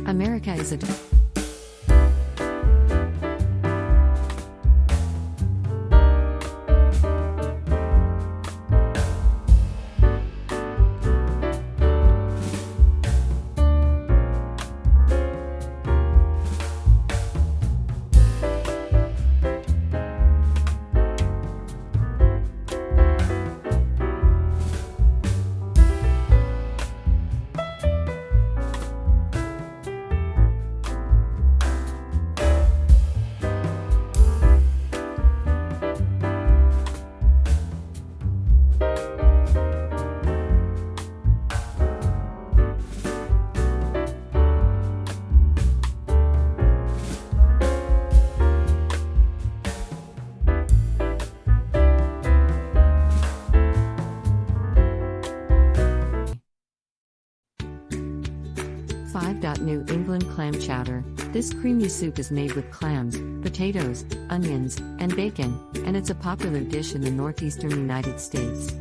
America is a 5. New England clam chowder. This creamy soup is made with clams, potatoes, onions, and bacon, and it's a popular dish in the northeastern United States.